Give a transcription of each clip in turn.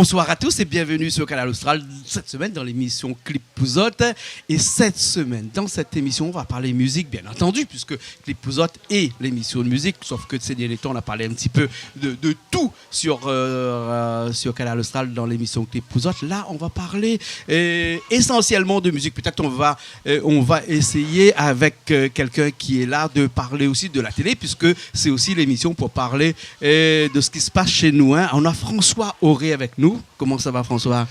Bonsoir à tous et bienvenue sur Canal Austral cette semaine dans l'émission Clip Pouzotte. Et cette semaine, dans cette émission, on va parler musique, bien entendu, puisque Clip Pouzotte est l'émission de musique, sauf que ces derniers temps, on a parlé un petit peu de tout sur Canal Austral dans l'émission Clip Pouzotte. Là, on va parler essentiellement de musique. Peut-être on va essayer avec quelqu'un qui est là de parler aussi de la télé, puisque c'est aussi l'émission pour parler de ce qui se passe chez nous. Hein. On a François Auré avec nous. Comment ça va, François?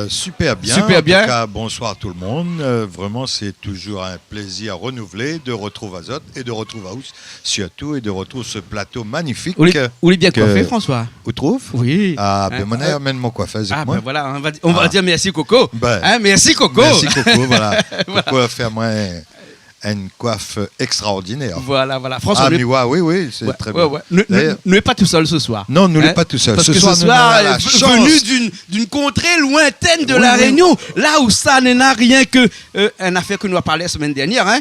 Super bien. Super bien. En tout cas, bonsoir tout le monde. Vraiment, c'est toujours un plaisir renouvelé de retrouver Azot et de retrouver House, surtout, et de retrouver ce plateau magnifique. Vous l'avez bien coiffé, François? Vous trouvez? Oui. Ah, ben, mon amène mon coiffeuse avec moi. Ben voilà, on va dire merci, Coco. Ben, merci, Coco. Merci, Coco. Voilà. Coco a fait moi une coiffe extraordinaire. Voilà. François, oui, c'est très bien. Ne n'êtes pas tout seul ce soir. Non, nous n'êtes pas tout seul. Parce que ce soir, venu d'une contrée lointaine de la Réunion, là où ça n'a rien que une affaire que nous a parlé la semaine dernière, hein,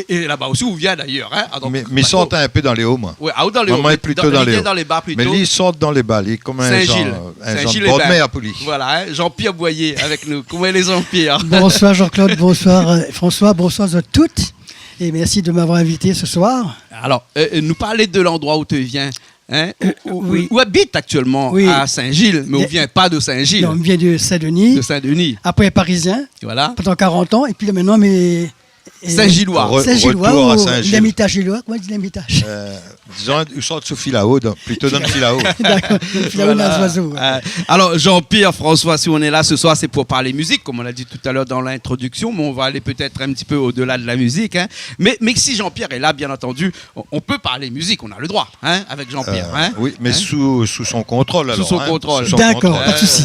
et là-bas aussi où vient d'ailleurs. Hein, mais ils sortent un peu dans les hauts, moi. Oui, dans les hauts. Moi, plutôt dans les hauts. Dans les bas plutôt. Mais ils sortent dans les bas, comme un genre de mer à Pouli. Voilà, hein, Jean-Pierre Boyer avec nous. Comment est les Jean-Pierre? Bonsoir Jean-Claude, bonsoir François, bonsoir à toutes. Et merci de m'avoir invité ce soir. Alors, nous parler de l'endroit où tu viens. Hein, oui. Où habite actuellement à Saint-Gilles, mais on ne vient pas de Saint-Gilles. Non, on vient de Saint-Denis. De Saint-Denis. Après parisien. Voilà. Pendant 40 ans. Et puis là maintenant, Saint-Gillois. Saint-Gillois ou l'Hermitage Gillois. Comment on dit l'Hermitage? Disons, ils sortent sous Filao, plutôt dans le Filao. D'accord, le Filao dans l'oiseau. Alors, Jean-Pierre, François, si on est là ce soir, c'est pour parler musique, comme on l'a dit tout à l'heure dans l'introduction, mais on va aller peut-être un petit peu au-delà de la musique. Hein. Mais si Jean-Pierre est là, bien entendu, on peut parler musique, on a le droit, hein, avec Jean-Pierre. Oui, mais sous son contrôle. Alors, sous son contrôle. D'accord, pas de souci.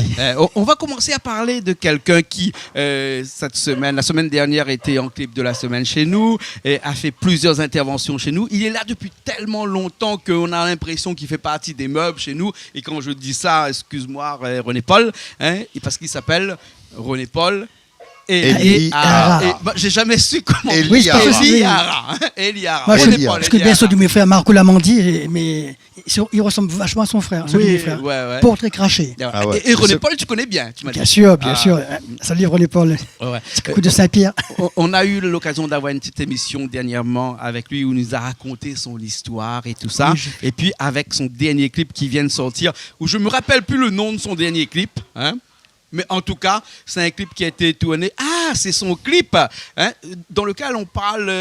On va commencer à parler de quelqu'un qui, la semaine dernière, était en clip de la semaine chez nous, et a fait plusieurs interventions chez nous. Il est là depuis tellement longtemps qu'on a l'impression qu'il fait partie des meubles chez nous. Et quand je dis ça, excuse-moi, René Paul, hein, parce qu'il s'appelle René Paul Eliara. J'ai jamais su comment Eliara. Moi, je connais bien sûr de mes frères, Marco Lamandi, mais il ressemble vachement à son frère. Oui, ouais. Portrait craché. Et René Paul, tu connais bien, tu m'as dit. Bien sûr. Salut René Paul. Petit coup de Saint-Pierre. On a eu l'occasion d'avoir une petite émission dernièrement avec lui où il nous a raconté son histoire et tout ça. Oui, et puis avec son dernier clip qui vient de sortir, où je me rappelle plus le nom de son dernier clip, hein. Mais en tout cas, c'est un clip qui a été tourné. Ah, c'est son clip, hein, dans lequel on parle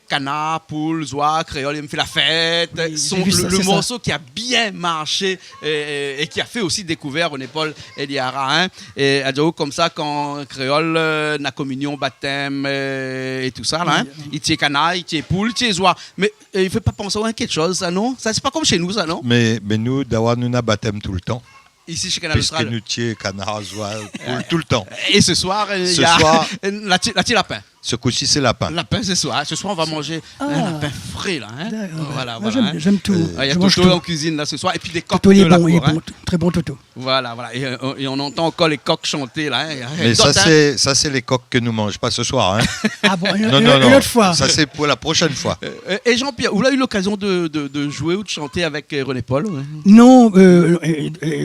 canard, poule, oie, créole, il me fait la fête. Oui, le morceau qui a bien marché et qui a fait aussi découvrir René Paul Eliara. Hein, et Adjo, comme ça, quand créole, na communion, baptême et tout ça, là, hein, il tient canard, il tient poule, il tient oie. Mais il ne fait pas penser à quelque chose, ça, non? Ça, c'est pas comme chez nous, ça, non? Mais nous, d'avoir nous na baptême tout le temps. Ici chez Canal Austral. Puisque nous tiens canard, oie, poule tout le temps. Et ce soir, il y a la lapin. Ce coup-ci, c'est lapin. Lapin, c'est ça. Ce soir, on va manger un lapin frais, là. Hein. Voilà. J'aime tout. Il y a Toto en cuisine, là, ce soir. Et puis des coqs Toto, de la cour. Il est bon, très bon Toto. Voilà. Et on entend encore les coqs chanter, là. Hein. Mais ça, c'est les coqs que nous mangeons, pas ce soir. Hein. Ah bon, une autre fois. Ça, c'est pour la prochaine fois. Et Jean-Pierre, vous avez eu l'occasion de jouer ou de chanter avec René Paul? Non,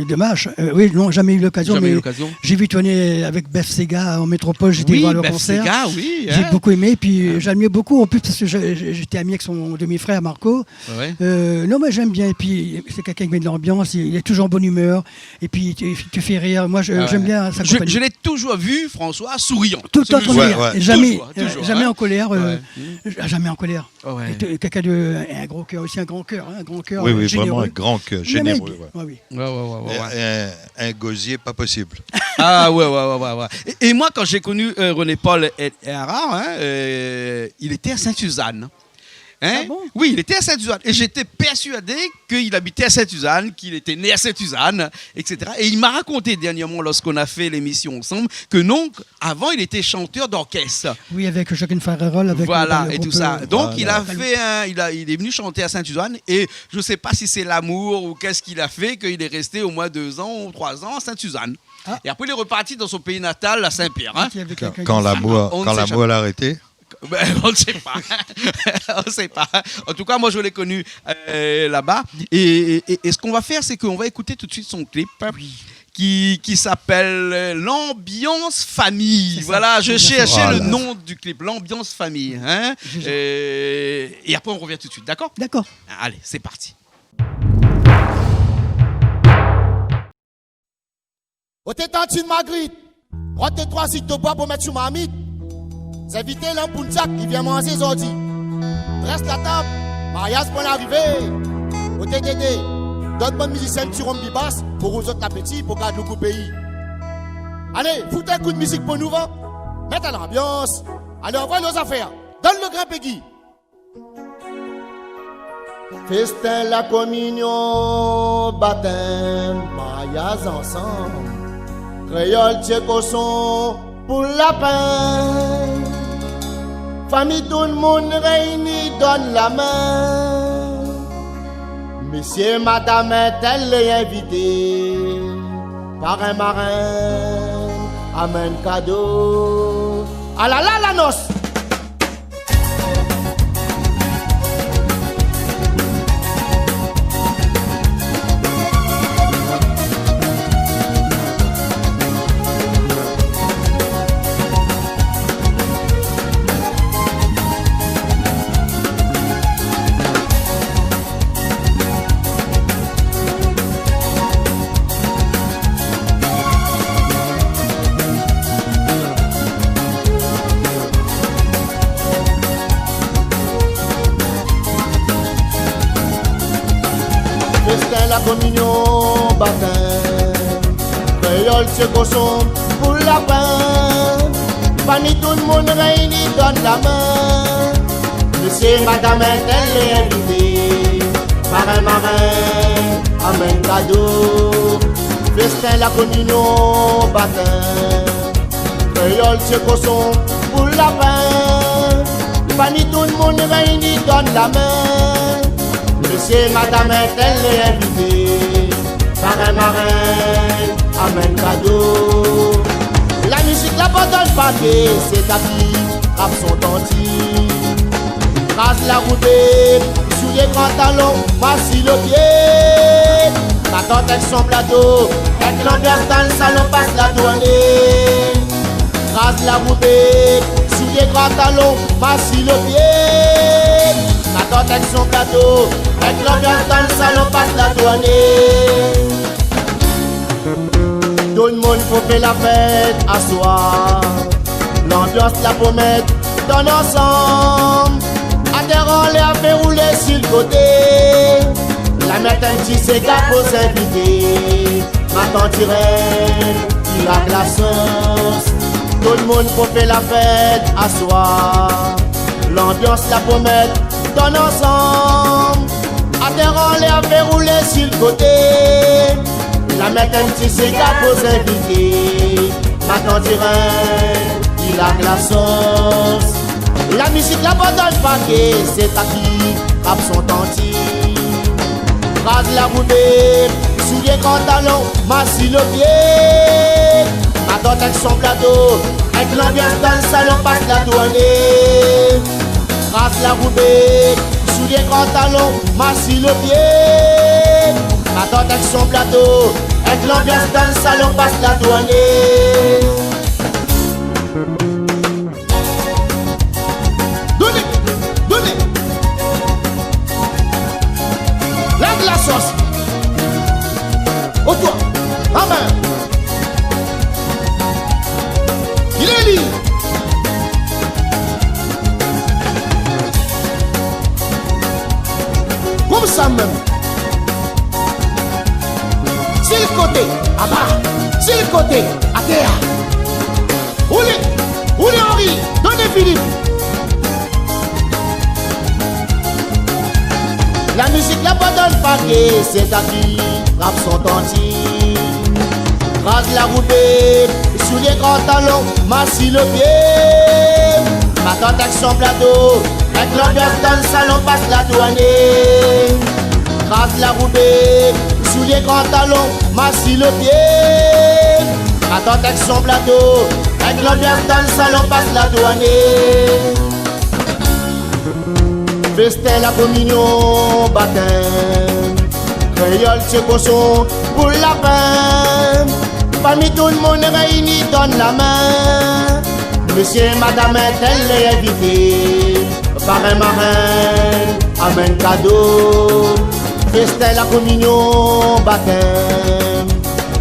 dommage. Oui, non, jamais eu l'occasion. J'ai vu tourner avec Beth Sega en métropole. J'étais voir le concert. Sega, oui. J'ai beaucoup aimé. Puis j'admire beaucoup en plus parce que j'étais ami avec son demi-frère Marco. Non, mais j'aime bien. Et puis c'est quelqu'un qui met de l'ambiance. Il est toujours en bonne humeur. Et puis il te fait rire. Moi, j'aime bien sa compagnie. Je l'ai toujours vu, François, souriant. Tout le temps souriant. Jamais en colère. Jamais en colère. Quelqu'un un gros cœur aussi, un grand cœur. Oui, vraiment un grand cœur, généreux. Un gosier, pas possible. Ah ouais. Et moi, quand j'ai connu René Paul Eliara, il était à Sainte-Suzanne. Hein? Ah bon? Oui, il était à Sainte-Suzanne. Et j'étais persuadé qu'il habitait à Sainte-Suzanne, qu'il était né à Sainte-Suzanne, etc. Et il m'a raconté dernièrement, lorsqu'on a fait l'émission ensemble, que non, avant, il était chanteur d'orchestre. Oui, avec Joaquin Farrell. Voilà, et tout ça. Donc, il est venu chanter à Sainte-Suzanne. Et je ne sais pas si c'est l'amour ou qu'est-ce qu'il a fait, qu'il est resté au moins 2 ans ou 3 ans à Sainte-Suzanne. Et après, il est reparti dans son pays natal, à Saint-Pierre. Hein? Quand l'amour l'a arrêté. On ne sait pas. On ne sait pas. En tout cas, moi, je l'ai connu là-bas. Et ce qu'on va faire, c'est qu'on va écouter tout de suite son clip. Qui s'appelle L'ambiance famille. Voilà, je cherchais le nom du clip, L'ambiance famille. Hein, et après, on revient tout de suite, d'accord? D'accord. Allez, c'est parti. Au tétantine Magritte, rote 3 sites de bois pour mettre sur ma mythe. C'est éviter l'ampounzak qui vient manger zodi. Reste la table, mariage pour l'arrivée. Au TTD, d'autres bonnes musiciennes sur Rombi Bass pour vous autres l'appétit pour garder le coup pays. Allez, foutez un coup de musique pour nous, va. Mettez l'ambiance. Allez, on voit nos affaires. Donne le grand Peggy. Festin, la communion, baptême, mariage ensemble. Créole, tchécoson, pour la paix. Famille, tout le monde réuni, donne la main. Monsieur, madame, est-elle invité par un marin? Amène cadeau. Ah là là, la noce! La communion, baptême, créole, tchécoson, pour la paix. Famille, tout le monde réuni, donne la main. Monsieur, madame, est-elle invitée par un marin, amène cadeau. Festin, la communion, baptême, créole, tchécoson, pour la paix. Famille, tout le monde réuni, donne la main. Monsieur, madame, est-elle invitée par un marin, amène cadeau. La musique la donne pas que c'est tapis, rap son tanti. Rase la route, sous les grands talons, facile au pied. La tante avec son plateau, avec l'ambiance dans le salon, passe la tournée. Rase la route, sous les grands talons, facile au pied. La tante avec son plateau, avec l'ambiance dans le salon, passe la tournée. Tout le monde faut faire la fête à soir. L'ambiance la pommette donne ensemble. À terre on l'a fait rouler sur le côté. La mettre un petit cigare pour s'inviter. Ma tante Irène, il a de la sauce. Tout le monde faut faire la fête à soir. L'ambiance la pommette donne ensemble. À terre on l'a fait rouler sur le côté. La mettre un petit cigare pour s'inviter. Ma tante Irène, il a de la sauce. La musique la donne pas que c'est tapis, rap son tanti. Rase la roulée, sous les grands talons, massie le pied. Ma tante avec son plateau, avec l'ambiance dans le salon, passe la tournée. Rase la roulée, sous les grands talons, massie le pied. Ma tante avec son plateau, avec l'ambiance dans le salon, passe la tournée. Donnez, donnez. Lève la sauce. Au toit, à main. Il est libre. Comme ça même. C'est le côté, à bas. C'est le côté, à terre. Roulez, roulez Henri, donnez Philippe. La musique la donne pas que c'est tapis, rap son tanti. Rase la roulée, sous les grands talons, massie le pied. Ma tante avec son plateau, avec l'ambiance dans le salon, passe la tournée. Rase la roulée, sous les grands talons, massie le pied. Ma tante avec son plateau, avec l'ambiance dans le salon, passe la tournée. Festin, la communion, baptême. Créole, c'est cochon pour la paix. Parmi tout le monde réuni, donne la main. Monsieur et madame, tel est invité. Parrain, marin, amène cadeau. Festin, la communion, baptême.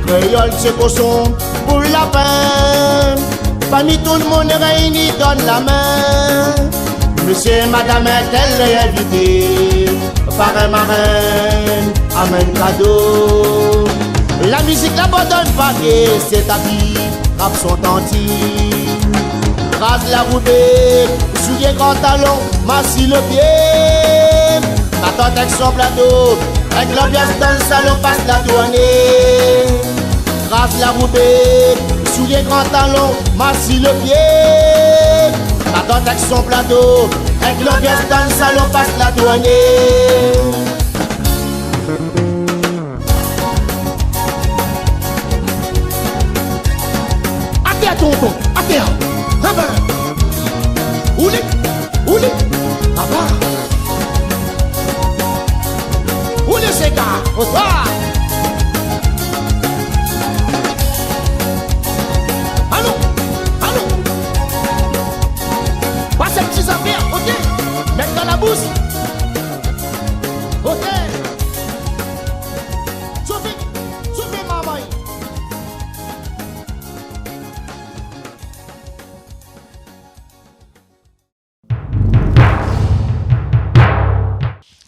Créole, c'est cochon pour la paix. Parmi tout le monde réuni, donne la main. Monsieur et madame, tel est invité. Parrain, marin, amène cadeau. La musique l'abandonne pas, c'est tapis, rap son tanti. Rase la route, souliers grand talon, massie le pied. Attends avec son plateau, avec l'ambiance dans le salon, passe la douane. Rase la route, souliers grand talon, massie le pied. Attends avec son plateau, avec l'ambiance dans le salon, passe la douane. À tonton, à terre, à bas. Ouli, à bas. Ouli, c'est gars, au soir. Allons. Passe un petit affaire, ok. Mettre dans la bouche. Ok. Sauvez, maman.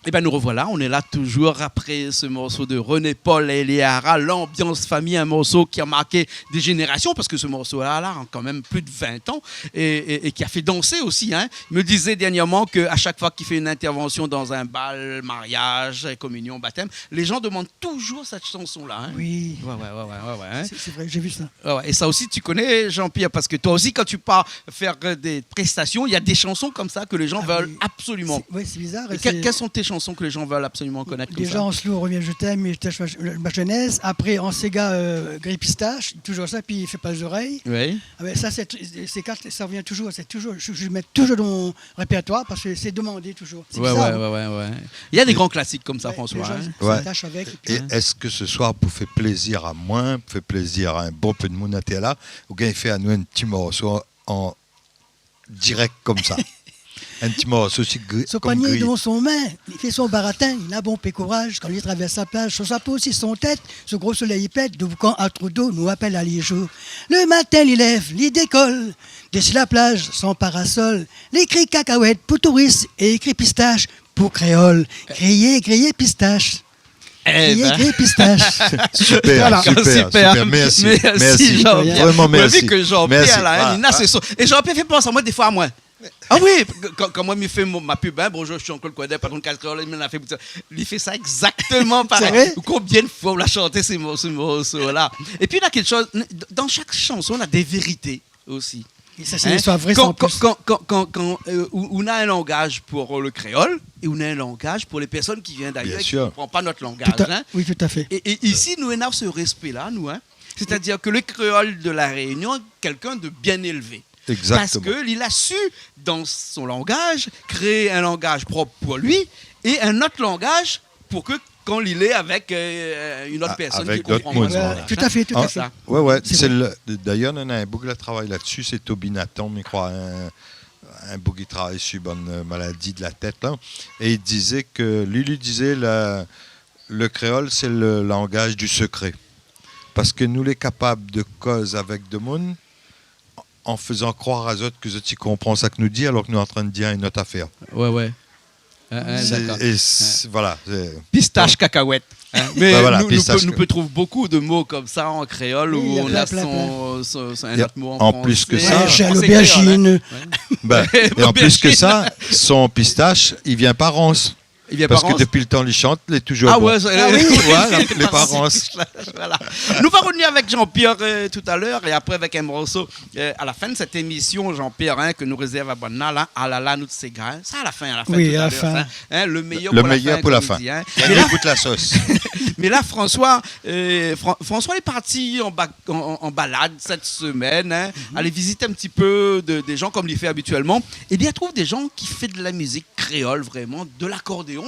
Et bien nous revoilà, on est là toujours après ce morceau de René Paul et Léara, l'ambiance famille, un morceau qui a marqué des générations, parce que ce morceau-là a quand même plus de 20 ans, et qui a fait danser aussi. Hein. Il me disait dernièrement qu'à chaque fois qu'il fait une intervention dans un bal, mariage, communion, baptême, les gens demandent toujours cette chanson-là. Hein. Oui. Ouais, hein. C'est vrai, j'ai vu ça. Ouais. Et ça aussi, tu connais, Jean-Pierre, parce que toi aussi, quand tu pars faire des prestations, il y a des chansons comme ça que les gens veulent absolument. Oui, c'est bizarre. Quelles sont tes chansons que les gens veulent absolument connaître comme déjà ça? en slow, on revient Je t'aime, je tâche ma jeunesse. Après en Sega, Grey Pistache, toujours ça, puis il fait pas les oreilles. Oui. Ah ben, ça, ces cartes, ça revient toujours. Je mets toujours dans mon répertoire parce que c'est demandé toujours. C'est bizarre, ouais. Il y a des grands classiques comme ça, François. Avec, et est-ce que ce soir, vous fait plaisir à moi, fait plaisir à un bon peu de monde à là, ou bien il fait à nous un petit morceau en direct comme ça? Un petit morceau aussi son comme poignet gris. dans son main, il fait son baratin, il a bon pécourage quand il traverse la plage. Sur sa peau aussi son tête, ce gros soleil pète, de boucan à trop d'eau nous appelle à l'île. Le matin, il lève, il décolle, dessus la plage, sans parasol. Les cris cacahuètes pour touristes et écrit pistache pour créole. Grillé pistache. Grillé pistache. Super, Voilà. super, merci Jean-Pierre. Vraiment merci. Vu que Jean-Pierre, là, Nina, c'est ça. Et Jean-Pierre fait penser à moi des fois à moi. Ah oui, quand moi, il fait ma pub, hein, bonjour, je suis Uncle Kouadé, patron de casserole, il fait ça exactement pareil. Combien de fois on l'a chanté ces morceaux-là. Et puis, il y a quelque chose, dans chaque chanson, on a des vérités aussi. Et ça, c'est une histoire vraie sans plus. Quand on a un langage pour le créole et on a un langage pour les personnes qui viennent d'ailleurs et qui ne comprennent pas notre langage. Oui, tout à fait. Et ici, nous avons ce respect-là, nous. Hein. C'est-à-dire que le créole de la Réunion est quelqu'un de bien élevé. Exactement. Parce qu'il a su, dans son langage, créer un langage propre pour lui et un autre langage pour que quand il est avec une autre personne avec qui comprend monde, voilà. Tout à fait. Ouais. D'ailleurs, on a un beaucoup de travail là-dessus, c'est Toby Nathan, je crois, un beaucoup qui travaille sur une maladie de la tête. Là. Et il disait que, lui disait, le créole, c'est le langage du secret. Parce que nous, les capables de cause avec de monde, en faisant croire à d'autres que tu comprends ça que nous dit, alors que nous sommes en train de dire une autre affaire. Ouais. Voilà. Pistache, cacahuète. Hein. Mais voilà, nous peut trouver beaucoup de mots comme ça en créole où on a un autre mot en français. Plus que ça, j'ai l'aubergine. Et en plus que ça, son pistache, il vient par once. Parce que depuis le temps, il chante, il est toujours bon. Voilà, les parents. Voilà. Nous allons revenir avec Jean-Pierre tout à l'heure et après avec un morceau à la fin de cette émission, Jean-Pierre, hein, que nous réserve à Bonnala, à la nous de ces gars. Ça à la fin. Oui, à la fin. Le meilleur pour la fin. Hein. Il écoute la sauce. Mais là, François est parti en balade cette semaine, hein, aller visiter un petit peu des gens comme il fait habituellement. Et bien, il trouve des gens qui font de la musique créole, vraiment, de l'accordéon.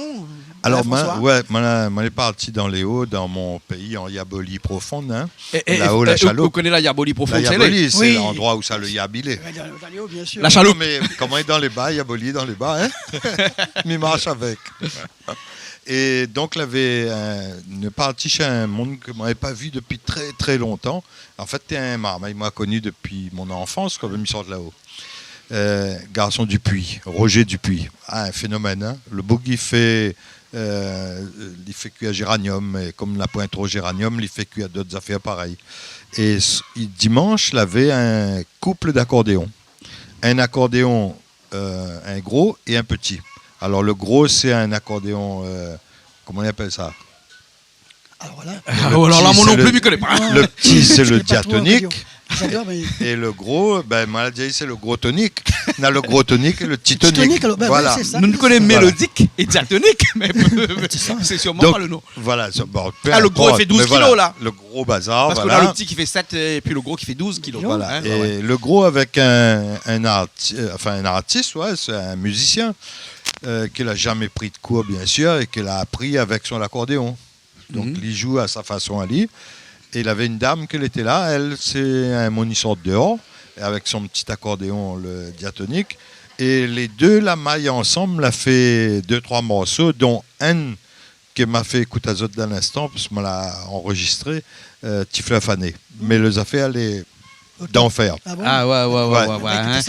Alors, moi, je suis parti dans les Hauts, dans mon pays, en Yabolie profonde. Hein. Là-haut, la chaloupe. Vous connaissez la Yabolie profonde? La Yabolie, c'est l'endroit où ça le yabilé. Dans les Hauts, bien sûr. La chaloupe. Mais comment est dans les bas, Yabolie dans les bas, hein? Mais marche avec. Et donc, il avait une partie chez un monde que je n'avais pas vu depuis très, très longtemps. En fait, c'est un marme. Il m'a connu depuis mon enfance, quand il sort de là-haut. Garçon Dupuis, Roger Dupuis. Un phénomène. Hein? Le boogie fait cuire à Géranium. Et comme la pointe au Géranium, il fait cuire d'autres affaires pareilles. Et dimanche, il avait un couple d'accordéons. Un accordéon, un gros et un petit. Alors, le gros, c'est un accordéon, comment on appelle ça? Alors là, alors là, moi non plus, je ne connais pas. Le petit, c'est le diatonique. J'adore, mais... Et le gros, maladie, c'est le gros tonique. On a le gros tonique et le petit tonique. Alors, voilà. Ouais, ça, nous connaissons mélodique et diatonique, mais c'est sûrement donc, pas le nom. Voilà. Bon, le gros, il fait 12 kilos, là. Le gros bazar. Parce qu'on a le petit qui fait 7 et puis le gros qui fait 12 kilos. Voilà. Hein, et le gros avec un artiste, ouais, c'est un musicien qui n'a jamais pris de cours, bien sûr, et qui l'a appris avec son accordéon. Donc, il joue à sa façon à lui. Et il avait une dame qui était là, elle, c'est un monisseur dehors, avec son petit accordéon, le diatonique. Et les deux, la maille ensemble, l'a fait 2-3 morceaux, dont un qui m'a fait écouter à Zot d'un instant, parce que je l'a enregistré, Tifla Fané. Mais les affaires, elle est d'enfer. Ah, bon? Ouais. Hein.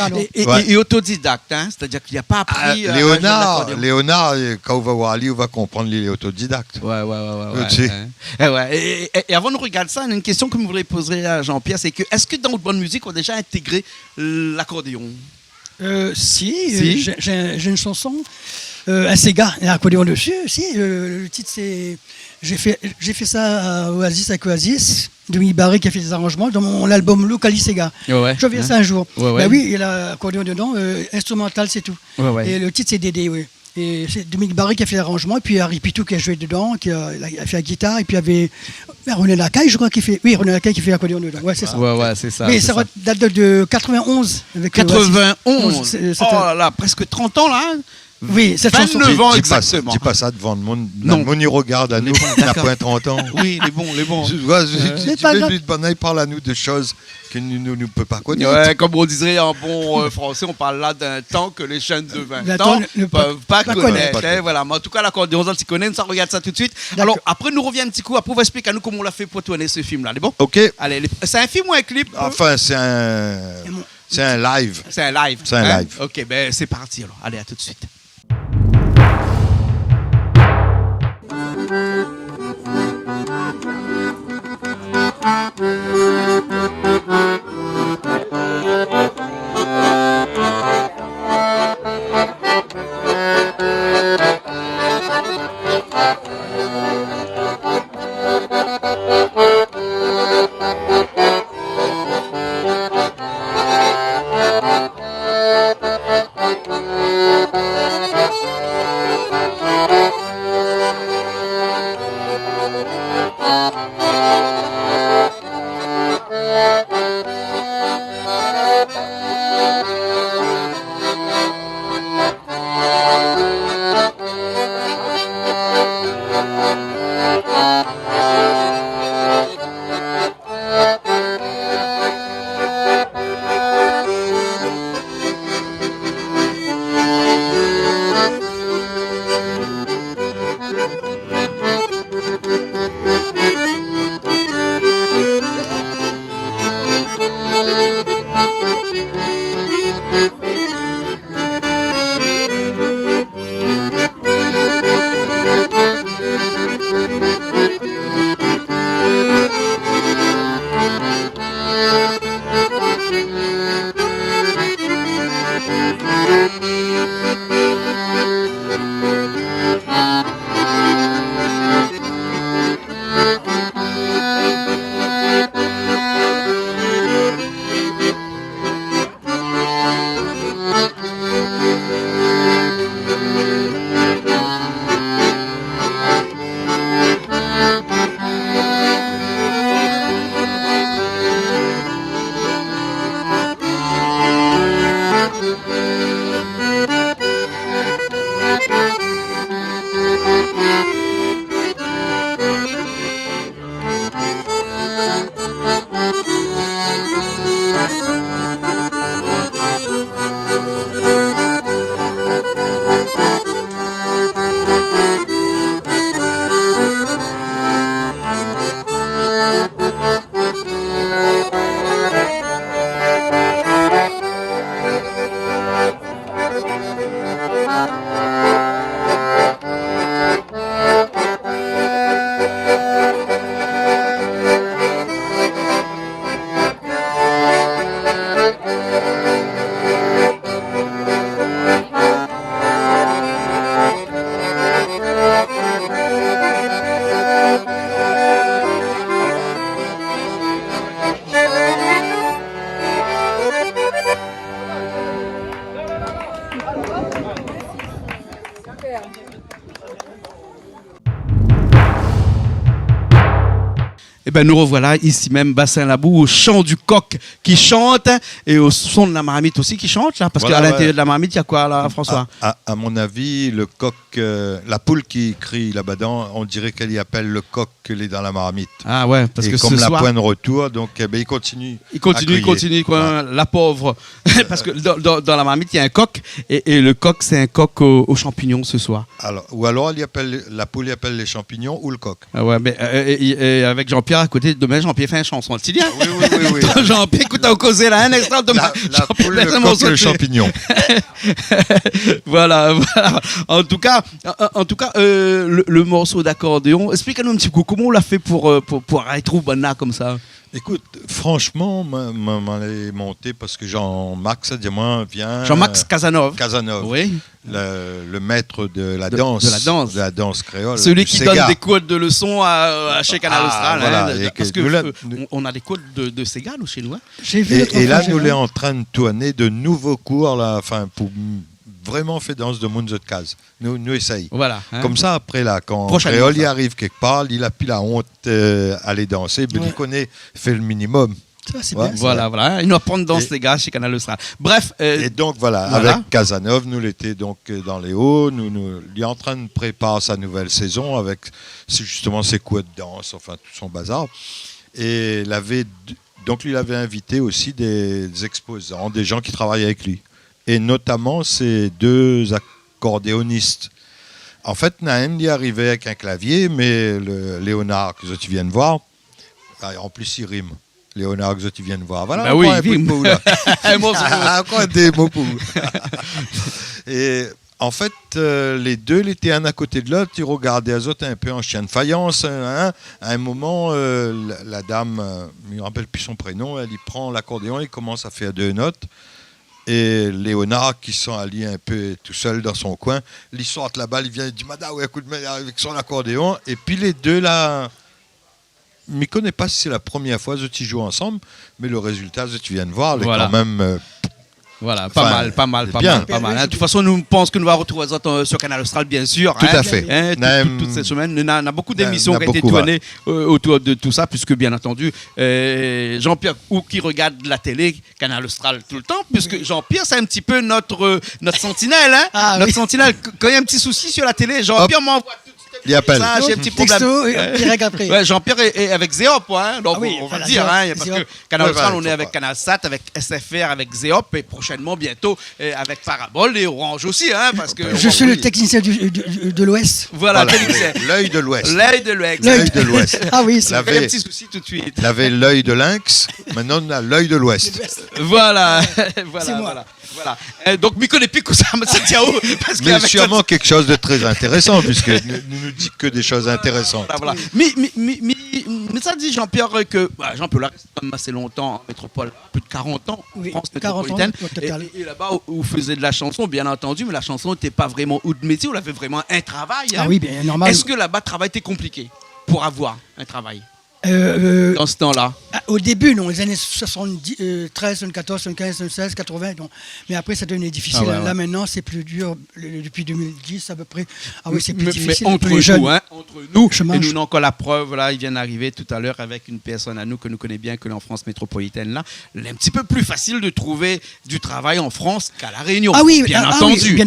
Et autodidacte, hein? C'est-à-dire qu'il n'y a pas appris. Léonard, quand on va voir Ali, on va comprendre qu'il est autodidacte. Ouais. Et avant de regarder ça, une question que je voudrais poser à Jean-Pierre, c'est que est-ce que dans votre bonne musique, on a déjà intégré l'accordéon? Si. J'ai une chanson, un Sega, un accordéon dessus. Si, le titre c'est, j'ai fait ça à Oasis avec Oasis. Dominique Barré qui a fait des arrangements dans mon album Locali Sega. Je viens ça un jour. Oui, il y a l'accordéon dedans, instrumental c'est tout. Et le titre c'est Dédé, oui. Et c'est Dominique Barré qui a fait l'arrangement, et puis il y a Harry Pitou qui a joué dedans, qui a fait la guitare, et puis il y avait René Lacaille, je crois, René Lacaille qui fait l'accordéon dedans. Ouais, c'est ça. Ouais, c'est ça. Mais ça date de 91. Avec 91 Oh là là, presque 30 ans là. Oui, cette chanson. 29 ans exactement. Dis pas ça devant le monde. Non. Mon y regarde à nous, on n'a pas 30 ans. Oui, les bons. Il parle à nous de choses que nous ne peut pas connaître. Ouais, comme on dirait en bon français, on parle là d'un temps que les jeunes de 20 ans ne peuvent pas connaître. Voilà. Mais en tout cas, l'accordéon, on s'y connaît, on regarde ça tout de suite. Alors, après, nous revient un petit coup. Après, on va expliquer à nous comment on l'a fait pour tourner ce film-là. C'est bon? Ok. Allez, c'est un film ou un clip? Enfin, c'est un live. C'est un live. C'est un live. Ok, ben c'est parti alors. Allez, à tout de suite. Eh ben nous revoilà ici même, Bassin Labou, au chant du coq qui chante et au son de la marmite aussi qui chante là, parce Voilà, qu'à l'intérieur de la marmite, il y a quoi là, François? À mon avis, le coq, la poule qui crie là-bas, on dirait qu'elle y appelle le coq qu'elle est dans la marmite. Ah ouais, parce et que comme ce la soir, pointe de retour, donc il continue. il continue, quoi, la pauvre. Parce que dans la marmite, il y a un coq et le coq, c'est un coq aux champignons ce soir. Alors la poule y appelle les champignons ou le coq. Ah ouais, mais et avec Jean-Pierre à côté, demain Jean-Pierre fait une chanson, tu dis? Oui. Jean-Pierre, écoute, t'as causé là un extra de La poule, le coq et le champignon. voilà. En tout cas, le morceau d'accordéon, explique-nous un petit coup, comment on l'a fait pour retrouver Bana comme ça? Écoute, franchement, m'en est monté parce que Jean-Max, dis-moi, vient. Jean-Max Casanov. Oui. Le maître de la danse. De la danse créole. Celui qui donne des codes de leçons chez Canal Austral. Voilà, parce que on a des codes de Sega, nous, chez nous. Hein. Et là, nous sommes en train de tourner de nouveaux cours là, pour vraiment fait danse de monde de case. Nous essayons. Voilà. Hein. Comme ça, après, là, quand Créole y arrive quelque part, il n'a plus la honte à aller danser, mais il connaît, fait le minimum. Ça, c'est bien, voilà. Il nous apprend de danse, les gars, chez Canal Austral. Bref. Et donc, voilà, avec Casanov, nous l'étions donc dans les Hauts. Il est en train de préparer sa nouvelle saison avec justement ses coups de danse, enfin, tout son bazar. Et donc, lui, il avait invité aussi des exposants, des gens qui travaillent avec lui. Et notamment ces deux accordéonistes. En fait, Naëm y arrivait avec un clavier, mais le Léonard que tu viens de voir, en plus il rime. Léonard que tu viens de voir. Voilà, oui, un peu de pou, là. Encore des mots pour. Et en fait, les deux ils étaient un à côté de l'autre, ils regardaient les autres un peu en chien de faïence. Hein. À un moment, la dame, je ne me rappelle plus son prénom, elle y prend l'accordéon et commence à faire deux notes. Et Léonard, qui sont allés un peu tout seul dans son coin, il sort là-bas, il vient, il dit Mada, ouais, écoute, avec son accordéon. Et puis les deux là, je ne connais pas si c'est la première fois que tu joues ensemble, mais le résultat, tu viens de voir, il est quand même. Voilà, pas mal. De toute façon, nous pensons que nous allons retrouver sur Canal Austral, bien sûr. Tout à fait. Toute cette semaine, il y a beaucoup d'émissions qui ont été tournées autour de tout ça, puisque bien entendu, Jean-Pierre, qui regarde la télé, Canal Austral tout le temps, puisque Jean-Pierre, c'est un petit peu notre sentinelle. Notre sentinelle. Quand il y a un petit souci sur la télé, Jean-Pierre m'envoie tout. Il appelle. Ça, j'ai un petit problème. Après. Ouais, Jean-Pierre est avec Zéop, hein, donc on va le dire, parce que Canal Austral, on est avec Canal Sat, avec SFR, avec Zéop, et prochainement, bientôt, avec Parabole et Orange aussi, hein, parce que. Je suis le technicien de l'Ouest. Voilà. L'œil de l'Ouest. L'œil de l'Ouest. L'œil de l'Ouest. Ah oui, c'est un petit souci tout de suite. Il avait l'œil de lynx, maintenant on a l'œil de l'Ouest. Voilà. Donc, Miko n'est plus que ça, mais sûrement quelque chose de très intéressant, puisque nous dit que des choses intéressantes. Voilà. Mais ça dit Jean-Pierre que Jean-Pierre là reste assez longtemps en métropole, plus de 40 ans en France métropolitaine. Et là-bas où faisait de la chanson, bien entendu, mais la chanson n'était pas vraiment ou de métier, on avait vraiment un travail. Hein. Ah oui, bien normal. Est-ce que là-bas, le travail était compliqué pour avoir un travail dans ce temps-là? Au début, non, les années 73, 74, 75, 76, 80, non. Mais après, ça devenait difficile. Là, maintenant, c'est plus dur. Depuis 2010, à peu près. Ah oui, c'est plus difficile. Mais entre nous, et nous n'avons encore la preuve. Là, il vient d'arriver tout à l'heure avec une personne à nous que nous connaissons bien, que l'en France métropolitaine. Là, il est un petit peu plus facile de trouver du travail en France qu'à La Réunion. Ah oui, bien entendu.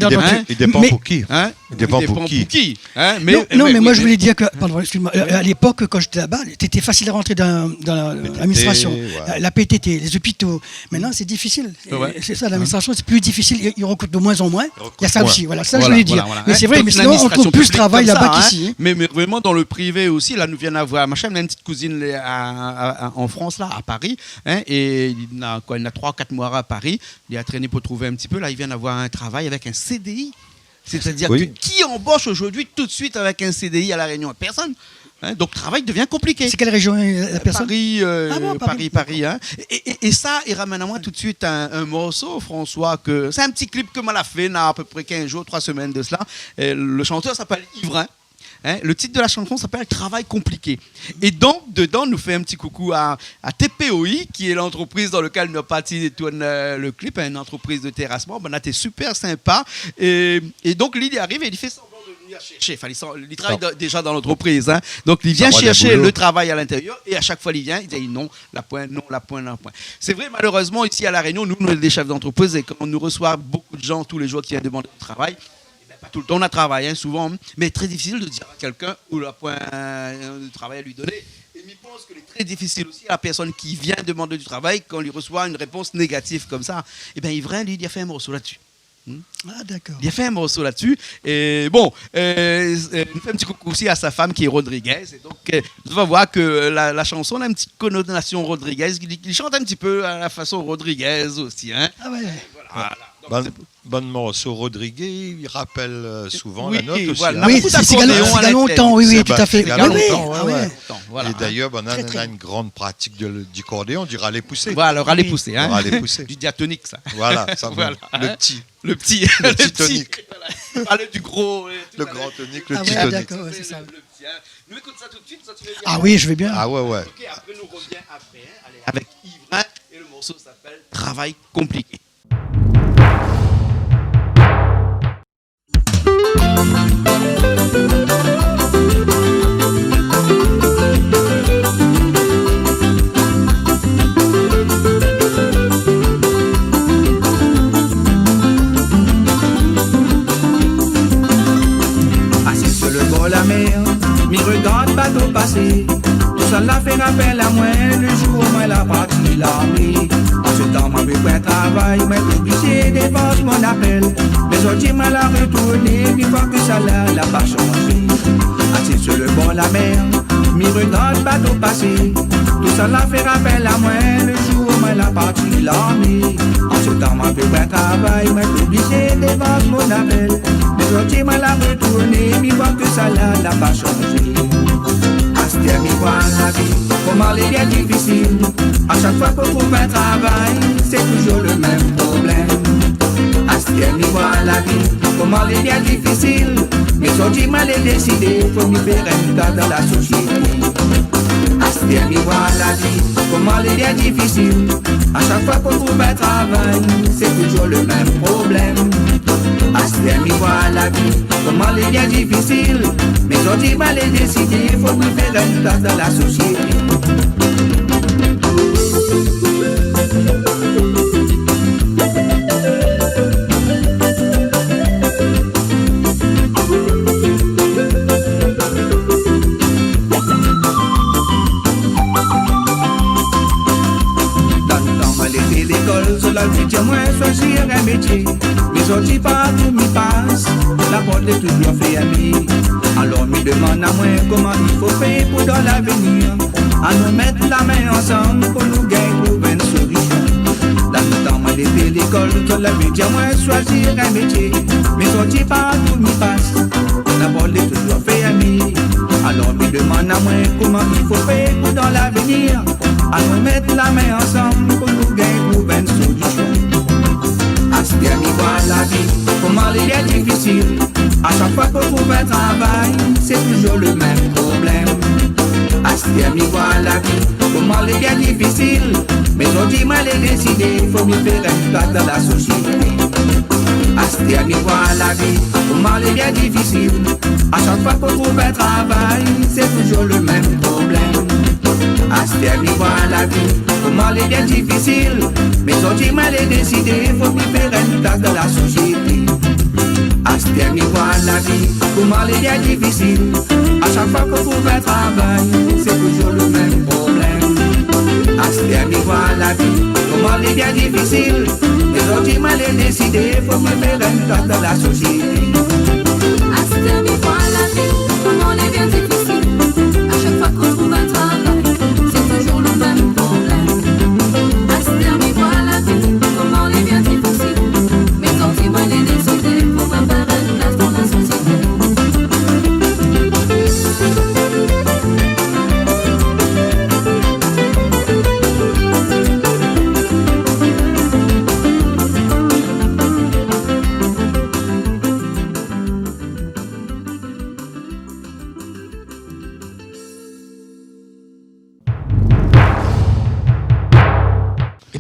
Il dépend pour qui. Il dépend pour qui. Mais moi, je voulais dire que, pardon, excuse-moi, à l'époque, quand j'étais là-bas, c'était facile de rentrer dans l'administration, la PTT, les hôpitaux. Maintenant, c'est difficile. C'est ça, l'administration, c'est plus difficile. Il recrute de moins en moins. Il y a ça aussi. Voilà, ça, je voulais dire. Mais c'est vrai, mais sinon, on trouve plus de travail là-bas qu'ici. Mais vraiment, dans le privé aussi, là, nous vient d'avoir, ma une petite cousine en France, là, à Paris. Et il a 3-4 mois à Paris. Il a traîné pour trouver un petit peu. Là, il vient d'avoir un travail avec un CDI. C'est-à-dire que qui embauche aujourd'hui tout de suite avec un CDI à La Réunion? Personne. Donc, le travail devient compliqué. C'est quelle région la personne? Paris. Hein. Et ça, il ramène à moi tout de suite un morceau, François, que c'est un petit clip que moi l'a fait, il y a à peu près 15 jours, 3 semaines de cela. Et le chanteur s'appelle Ivrin. Le titre de la chanson s'appelle Travail compliqué. Et donc, dedans, nous fait un petit coucou à TPOI, qui est l'entreprise dans laquelle nous parti tourne le clip, une entreprise de terrassement. Ben, là, t'es super sympa. Et donc, Lily arrive et il fait semblant de venir Il travaille déjà dans l'entreprise. Hein. Donc, il vient chercher le travail à l'intérieur et à chaque fois, il vient, il dit non, la pointe. C'est vrai, malheureusement, ici à La Réunion, nous sommes des chefs d'entreprise et quand on nous reçoit beaucoup de gens tous les jours qui viennent demander du travail, pas tout le temps on a travaillé, hein, souvent, mais très difficile de dire à quelqu'un où la pointe de travail à lui donner. Et je pense que c'est très difficile aussi à la personne qui vient demander du travail, quand on lui reçoit une réponse négative comme ça, et bien il vient, lui, il a fait un morceau là-dessus. Ah, d'accord. Il a fait un morceau là-dessus. Et bon, il fait un petit coucou aussi à sa femme qui est Rodriguez. Et donc, tu vas voir que la chanson a une petite connotation Rodriguez. Il chante un petit peu à la façon Rodriguez aussi. Hein. Ah ouais. Voilà. Bon morceau Rodriguez, il rappelle souvent oui, la note aussi. Voilà. Hein. Oui, c'est longtemps, oui, tout à fait. Voilà. Et d'ailleurs, on a une grande pratique du cordéon, du râler poussé. Voilà, le râler poussé. Hein. Du diatonique, ça. Voilà, ça voilà. Le petit tonique. Voilà. Parle du gros. Le grand tonique, le petit tonique. D'accord, c'est ça. Nous écoute ça tout de suite, ça tu veux bien. Ah oui, je vais bien. Ah ouais. Ok, après nous revient avec Yves et le morceau s'appelle Travail compliqué. Assis sur le bord de la mer, m'y regarde bateau passer. Tout ça l'a fait rappel à moi, le jour où moi la partie l'armée. En ce temps, moi, je fais un travail, moi, obligé dépense mon appel. Mais aujourd'hui, moi, la retourner, une fois que ça l'a pas changé. Assis sur le bord de la mer, m'y regarde bateau passer. Tout ça l'a fait rappel à moi, le jour où moi la partie l'armée. En ce temps, moi, je fais un travail, moi, obligé dépense mon appel. Mais aujourd'hui, moi, la retourner, une fois que ça l'a pas changé. Astia, mi voit la vie, comment elle est bien difficile. À chaque fois qu'on trouve un travail, c'est toujours le même problème. Astia, mi voit la vie, comment elle est bien difficile. Mais aujourd'hui, mal est décidé, faut m'y faire une place dans la société. Astia, mi voit la vie, comment elle est bien difficile. À chaque fois qu'on trouve un travail, c'est toujours le même problème. Astia, mi voit la vie, comment elle est bien difficile. Mais aujourd'hui, mal est décidé, faut m'y faire une place dans la société. Cela veut dire moi choisir un métier. Mais aujourd'hui partout m'y passe, la porte est toujours fermée. Alors me demande à moi comment il faut faire pour dans l'avenir. À nous mettre la main ensemble pour nous gagner pour une solution. Dans le temps moi j'ai fait l'école, cela veut dire moi choisir un métier. Mais aujourd'hui partout m'y passe, la porte est toujours fermée. Alors me demande à moi comment il faut faire pour dans l'avenir. À nous mettre la main ensemble pour nous gagner pour une solution. Astia, mi voit la vie, comment elle est difficile. À chaque fois qu'on trouve un travail, c'est toujours le même problème. Astia, mi voit la vie, comment elle est bien difficile. Mais aujourd'hui, mal est décidé, faut m'y faire une place dans la société. Astia, mi voit la vie, comment elle est bien difficile. À chaque fois qu'on trouve un travail, c'est toujours le même problème. Astia, mi voit la vie, comment elle est bien difficile. Mais aujourd'hui, mal est décidé, faut m'y faire une place dans la société. Astia, mi voit la vie, comment elle est bien difficile. À chaque fois qu'on trouve un travail, c'est toujours le même problème. Astia, mi voit la vie, comment elle est bien difficile. Mais aujourd'hui, mal est décidé, faut m'y faire une place dans la société. Astia, mi voit la vie, comment elle est bien difficile. À chaque fois qu'on trouve un travail, c'est toujours le même problème. Astia, mi voit la vie, comment elle est bien difficile. Mais aujourd'hui, mal est décidé, pour me faire une place dans la société.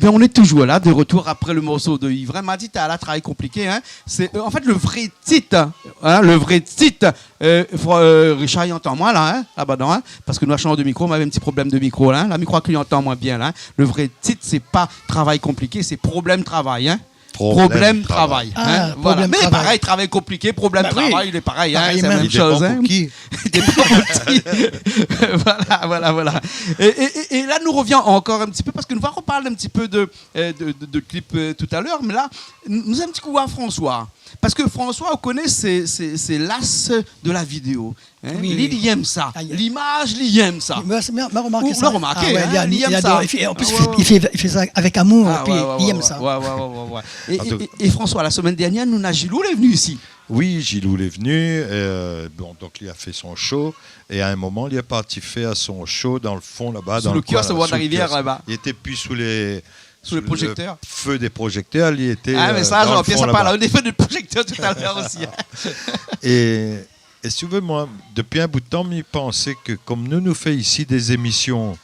bien, on est toujours là, de retour après le morceau de Yves. M'a dit, t'as là, travail compliqué. Hein. C'est en fait le vrai titre. Hein, le vrai titre. Richard, il entend moi là, hein, là-bas, hein, parce que nous avons changé de micro, on avait un petit problème de micro là. La micro qui entend moins bien là. Hein. Le vrai titre, c'est pas travail compliqué, c'est problème travail. Hein. Problème travail. Ah, Hein, voilà. Mais travail. pareil, travail compliqué, problème travail, oui. il est pareil. Pareil, Hein, c'est la même. même chose. Hein. Pour qui Voilà. Et là, nous revions encore un petit peu, parce que nous allons reparler un petit peu de clip tout à l'heure, mais là, nous avons un petit coup à François. Parce que François, on connaît, c'est l'as de la vidéo. Hein? Oui. Lui, il aime ça. L'image, il aime ça. M'a remarqué Vous ça. l'avez remarqué, ouais, hein, il aime adore. ça. En plus, Ah, ouais, il fait ça avec amour, Ah, puis ouais, il aime ouais, ça. Ouais. Et François, la semaine dernière, Gilou est venu ici. Oui, Gilou est venu, donc il a fait son show, et à un moment, il est parti faire son show dans le fond là-bas. Sous dans le kiosque coin, au bord de la sous le rivière, kiosque. là-bas. Il était plus sous les projecteurs. Le feu des projecteurs, il était. Ah, mais ça, dans le Jean-Pierre, fond ça parle là-bas. un effet de projecteur tout à l'heure aussi. Et si tu veux, moi, depuis un bout de temps, je pensais que comme nous faisons ici des émissions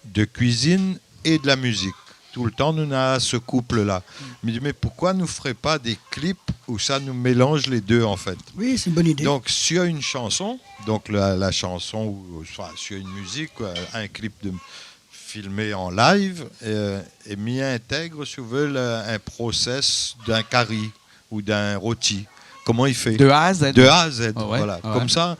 de cuisine et de la musique, tout le temps, nous avons ce couple-là. Je me dis, mais pourquoi nous ne ferions pas des clips où ça nous mélange les deux, en fait? Oui, c'est une bonne idée. Donc, s'il y a une chanson, donc la chanson, ou soit s'il y a une musique, un clip filmé en live, et m'y intègre, si vous voulez, un process d'un curry ou d'un rôti. Comment il fait? De A à Z. De A à Z, Ah ouais, voilà. ah ouais. Comme ça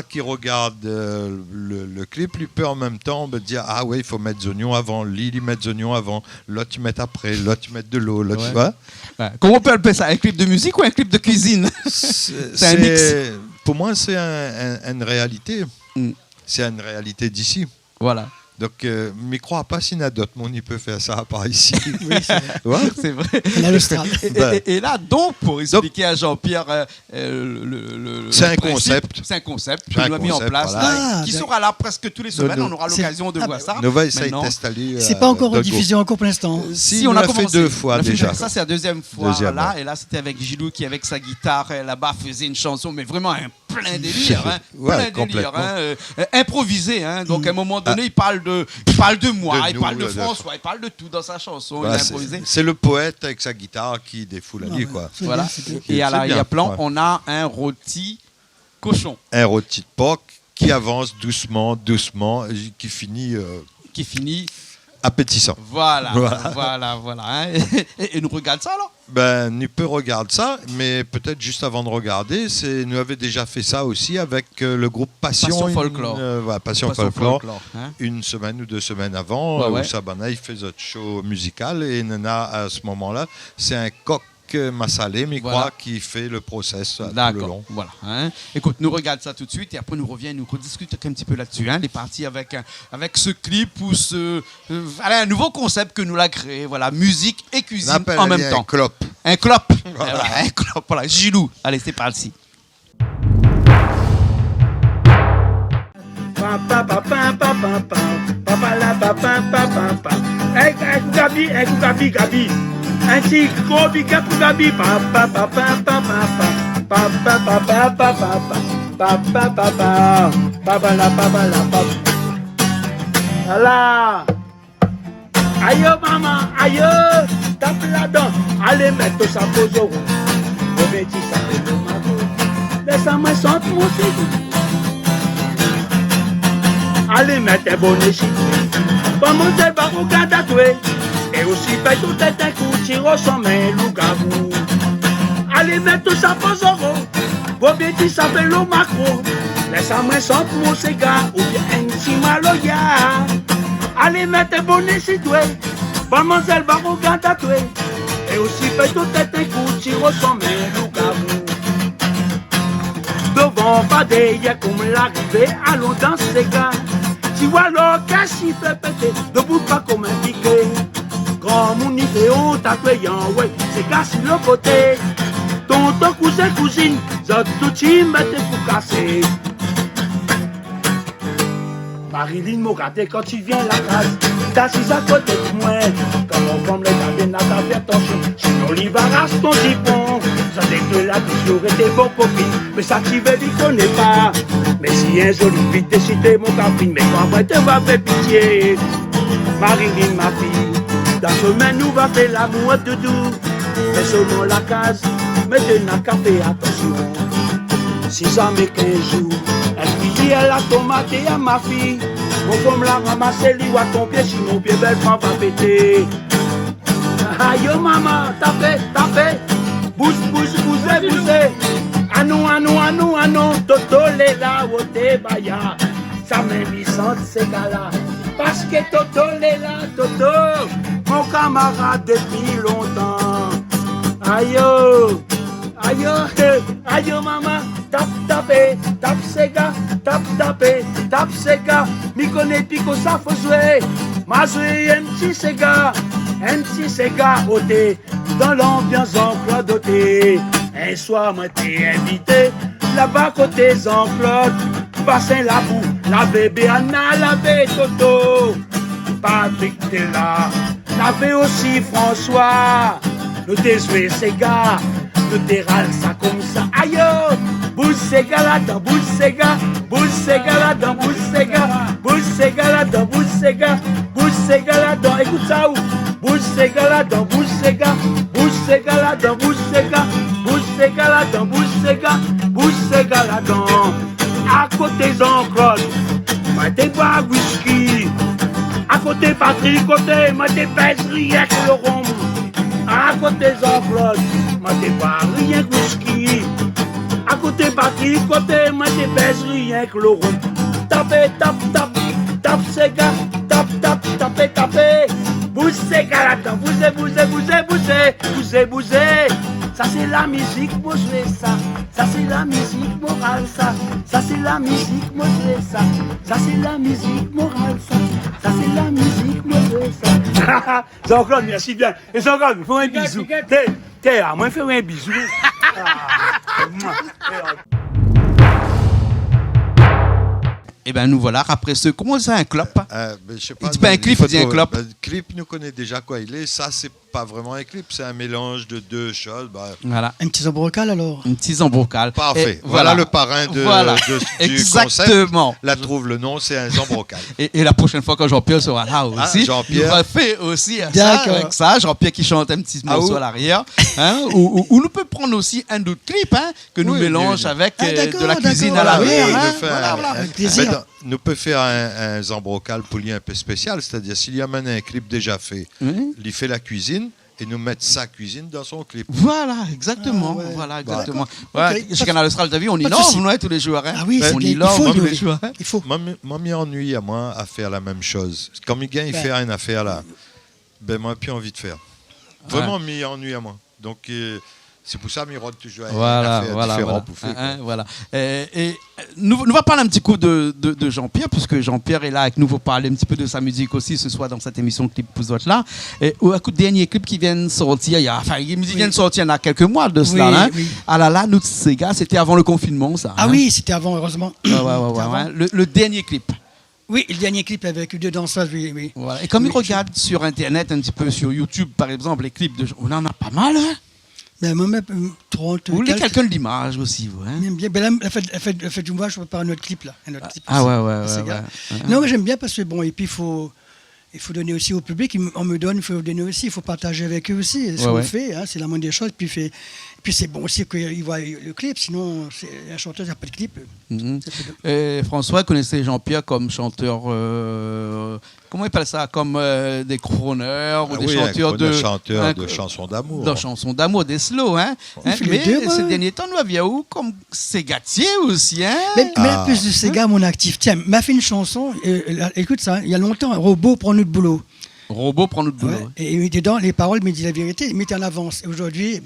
qui regarde le clip, lui peut en même temps dire ah ouais, il faut mettre des oignons avant, il met des oignons avant, l'autre tu mets après, l'autre tu mets de l'eau, l'autre tu vois. Ouais. Comment on peut appeler ça? Un clip de musique ou un clip de cuisine? C'est un mix. Pour moi, c'est une réalité. Mm. C'est une réalité d'ici. Voilà. Donc, je ne crois pas s'il y a d'autres monde qui peut faire ça par ici. Oui, c'est vrai. Ouais. C'est vrai. On a le Strat. Et là, donc, pour expliquer à Jean-Pierre le C'est un principe, concept. C'est un concept C'est que un nous avons mis en concept, place, voilà. là, qui Ah, sera là presque tous les semaines. nous- On aura c'est- l'occasion de ah, voir ça. Nous va essayer Maintenant, d'installer. C'est pas encore en Dogo. diffusion encore pour l'instant. Si, on a fait commencé. deux fois On a fait déjà. Ça, c'est la deuxième fois. Deuxième, là, ouais. et là, c'était avec Gilou qui, avec sa guitare là-bas, faisait une chanson, mais vraiment un plein délire. Hein, Ouais, plein délire. complètement. Hein, improvisé. Hein, donc, à un moment donné, il parle de moi, De il nous, parle de de- François, il parle de tout dans sa chanson. Voilà, il a improvisé. c'est le poète avec sa guitare qui défoule la vie, quoi. C'est Voilà. bien, c'est bien. Et à C'est bien, l'arrière-plan, ouais. on a un rôti cochon Un rôti de porc qui avance doucement, qui finit qui finit. appétissant. Voilà. Voilà. Hein. Et nous regarde ça alors. Ben, nous peut regarder ça, mais peut-être juste avant de regarder, nous avons déjà fait ça aussi avec le groupe Passion. Passion Folklore. Voilà, Passion Passion Folklore. Folklore, hein. Une semaine ou 2 semaines avant, Ouais, ouais. où Sabana il fait notre show musical et Nana à ce moment-là, c'est un coq massalé, mais Voilà. quoi, qui fait le process tout le D'accord. long. Voilà. Hein. Écoute, nous regarde ça tout de suite et après nous revient, nous rediscutons un petit peu là-dessus. Hein. Les parties avec ce clip ou un nouveau concept que nous l'a créé. Voilà, musique et On cuisine appelle en un même temps. clop. Un clop. Voilà. Voilà, un clop. Voilà. Gilou. Allez, c'est parti. Gabi. Un petit gros big up pour Gabi. Voilà. Aïe maman, aïe, tape là-dedans. Allez mettre ça pose au rond. Le petit ça fait le magot. Laisse-moi sentir mon séjour. Allez mettre un bonnet chinois. Mademoiselle Barouga tatoué. Et aussi fait tout un coup, tire son main, loup-garou. Allez mettre tout ça pose au rond. Vos bêtis ça fait le macro. Laisse-moi sentir mon cigare. Ou bien un petit maloya. Allez mettre un bonnet situé. Mademoiselle Barouga tatoué. Et aussi fait tout un coup, tire son main, loup-garou. Devant pas d'hier comme l'arrivée, allons dans ces gars. Tu vois l'or cache fait péter, debout pas comme un piqué. Grand mon idéo tatoué, ouais, c'est gars sur le côté. Tonton, cousin, cousine, zot tout t'y mettez pour casser. Marilyn m'a regardé quand tu viens la case. T'assise à côté de moi. Quand on forme les gardiens à ta faire ton chien. Sinon, l'hiver rase ton jupon. Ça dit que là, toujours été bon copine. Mais ça, tu veux, il connaît pas. Mais si un joli vite décidé, mon cafine. Mais quand moi, te va faire pitié. Marilyn, ma fille. Dans semaine, nous va faire l'amour de doux. Mais seulement la case, mettez n'a qu'à faire attention. 6 ans mais 15 jours, elle dit elle a tomaté à ma fille. Mon femme l'a ramassé, lui à ton pied, sinon pied belle femme va péter. Aïe maman, tapez, bouge, anou, toto les là, wote baya. Ça m'a mis sans ces gars-là. Parce que toto les là, toto, mon camarade depuis longtemps. Aïe, maman, tape ces gars, mi connaît pico ça faut jouer. Ma joué un petit Sega, ôté, dans l'ambiance Jean-Claude ôté. Un soir, moi t'ai invité, là-bas côté Jean-Claude, bassin la boue, la bébé Anna, la bébé Toto, Patrick t'es là, la bébé aussi François, nous t'ai joué Sega, nous t'ai râle ça comme ça, aïe, bouge Sega là-dedans, bouge Sega là-dedans, bouge Sega là-dedans, écoute ça où? Bouge Sega là-dedans, bouge Sega là-dedans. À côté Jean-Claude, moi t'es pas whisky. À côté Patrick, moi t'es pas rien que le rhum. À côté Jean-Claude, moi t'es pas rien que whisky. À côté Patrick, moi t'es pas rien que le rhum. Tape Sega, tapez. Bouge Sega là-dedans, bougez. Ça c'est la musique, moi je fais ça. Ça c'est la musique morale, ça. Ça c'est la musique, moi je fais ça. Ça c'est la musique morale, ça. Ça c'est la musique, moi je fais ça. Jean-Claude, merci bien. Et Jean-Claude, fais un bisou. T'es à moi, fais un bisou. Et ben nous voilà, après ce, comment c'est un clop? Je sais pas, il dit pas un clip, il dit un clop. Le clip, nous connaît déjà quoi il est. Ça, c'est pas vraiment un clip, c'est un mélange de deux choses. Voilà. Un petit zambrocal alors. Un petit zambrocal. Parfait. Voilà le parrain du exactement. concept. Là, trouve le nom, c'est un zambrocal. Et la prochaine fois, quand Jean-Pierre sera là aussi, Jean-Pierre. il va faire aussi ça, avec ça. Jean-Pierre qui chante un petit morceau à l'arrière. Hein, ou nous peut prendre aussi un autre clip que nous mélange avec de la cuisine à l'arrière. Avec plaisir. Nous peut faire un zambrocal poulier un peu spécial, c'est-à-dire s'il y a maintenant un clip déjà fait, il fait la cuisine et nous mettre sa cuisine dans son clip. Voilà, exactement. Chez Canal Austral, t'as vu, on innove tous les jours. Hein. Ah oui, on innove tous les jours. Il faut. Moi, m'y ennuie à moi à faire la même chose. Comme il gagne faire une affaire là, moi, j'ai plus envie de faire. Vraiment, m'y ennuie à moi. Donc, c'est pour ça que Mirod toujours une affaire différente pour faire. Voilà. Et nous va parler un petit coup de Jean-Pierre, puisque Jean-Pierre est là avec nous pour parler un petit peu de sa musique aussi ce soir dans cette émission Clip Pouzotte là. Et au coup de dernier clip qui vient de sortir, il y a quelques mois de cela. Ah là, nous ces gars, c'était avant le confinement ça. Ah oui, c'était avant heureusement. Le dernier clip. Oui, le dernier clip avec deux danseuses, oui. Voilà. Et comme il regarde sur Internet, un petit peu sur YouTube par exemple, les clips de on en a pas mal. Ben, moi, 30. Vous voulez quelqu'un d'image aussi, vous hein? J'aime bien. Ben, là, elle fait du mois, je prépare un autre clip là. Non, mais j'aime bien parce que bon, et puis il faut donner aussi au public. On me donne, il faut donner aussi, il faut partager avec eux aussi. Ce qu'on fait, c'est la moindre des choses. Puis c'est bon aussi qu'ils voient le clip, sinon un chanteur n'a pas de clip. François connaissait Jean-Pierre comme chanteur, comment il appelle ça, comme des chroneurs ou des chanteurs de chansons d'amour. De chansons d'amour, des slow, hein. Mais ces derniers temps, nous avions comme Ségatier aussi, hein. Mais plus de Séga, mon actif. Tiens, m'a fait une chanson, écoute ça, il y a longtemps, Robot prend notre boulot. Robot prend notre boulot. Et dedans, les paroles me disent la vérité, ils mettent en avance. Et aujourd'hui,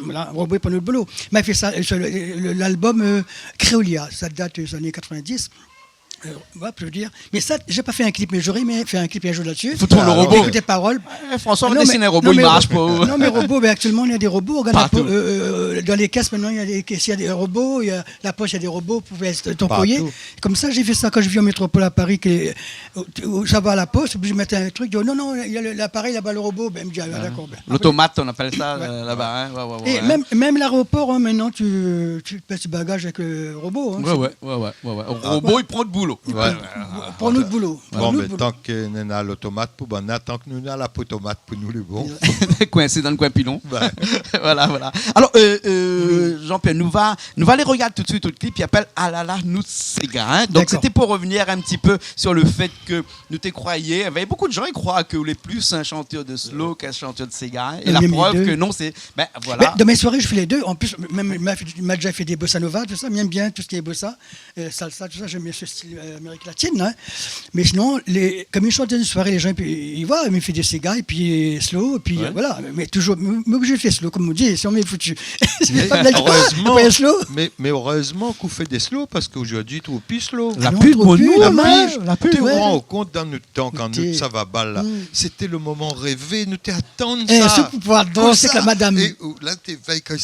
voilà, Robot prend notre boulot. M'a fait ça sur l'album Créolia, ça date des années 90. Je veux dire. Mais ça, j'ai pas fait un clip, mais j'aurais aimé faire un clip et un jour là-dessus. Il faut trouver le robot. Écoute les paroles. François, on dessine un robot, il marche pas. Non, mais robot, actuellement, il y a des robots. Regarde dans les caisses, maintenant, il y a des caissiers, il y a des robots, il y a la poche, il y a des robots, vous pouvez t'employer. Comme ça, j'ai fait ça quand je vis en métropole à Paris, où ça va à la poste, puis je mettais un truc, je dis, non, il y a l'appareil, là-bas, le robot, ben, il me dit, d'accord. Ben. L'automate, on appelle ça là-bas. Hein. Et même l'aéroport, hein, maintenant, tu passes du bagage avec le robot. Hein, ouais. Le robot, il prend de boulot. Pour nous de boulot. Bon, mais tant qu'on a l'automate pour bon, tant que nous avons la potomate pour nous, le bon. Coincé dans le coin pilon. voilà. Alors, Jean-Pierre, nous va aller regarder tout de suite le clip qui appelle Alala nous Sega. Hein. Donc, c'était pour revenir un petit peu sur le fait que nous te croyais. Il y avait beaucoup de gens qui croient que vous êtes plus un chanteur de slow qu'un chanteur de Sega. Hein. Et la preuve que non, c'est. Ben, voilà. Dans mes soirées, je fais les deux. En plus, même, il m'a déjà fait des bossa nova, tout ça. J'aime bien tout ce qui est bossa, salsa, tout ça. J'aime bien ce style Amérique latine. Hein. Mais sinon, comme il chante dans une soirée, les gens, ils voient, il me fait des Sega et puis slow. Et puis voilà. Mais toujours, obligé de faire slow, comme on dit, si on m'est foutu. Mais heureusement qu'on fait des slow parce qu'aujourd'hui, tout est plus slow. La pub pour nous, la pub. Tu te rends compte dans notre temps, quand nous, ça va balle là. C'était le moment rêvé, nous t'attendons ça. C'est pour pouvoir danser avec la madame. Et là, tu veilles quand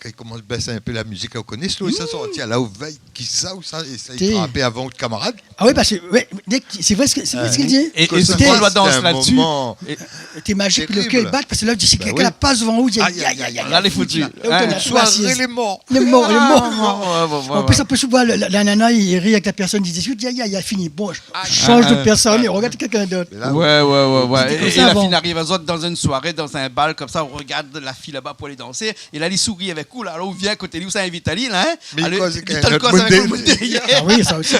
il commence à baisser un peu la musique, on connaît slow, et ça sortit là où veille qui ça ou ça, et ça il frappait avant le camarade. Ah oui, parce que c'est vrai ce qu'il dit. Et souvent, on doit danser là-dessus. T'es magique, le cœur bat, parce que là, tu sais quelqu'un la passe devant où il y a. Là, les foutus. Soirée, les morts. Les morts. En plus, un peu souvent, la nana, il rit avec la personne, il discute, il a fini. Bon, change de personne, il regarde quelqu'un d'autre. Ouais. Et la fille arrive dans une soirée, dans un bal, comme ça, on regarde la fille là-bas pour aller danser, et là, il sourit avec vous, là, alors on vient à côté de lui, ça invite à l'île, hein. Mais il cause avec le monde derrière. Ah oui, ça aussi.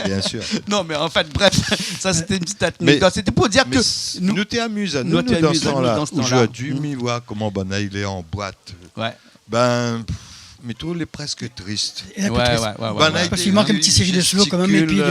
Bien sûr. Non, mais en fait, bref, ça, c'était une petite anecdote. C'était pour dire que nous t'amuses, nous, dans ce temps-là. Aujourd'hui, mi voit comment il est en boîte. Ouais. Mais tout est presque triste. Parce qu'il manque une petite série de slow quand même. Et puis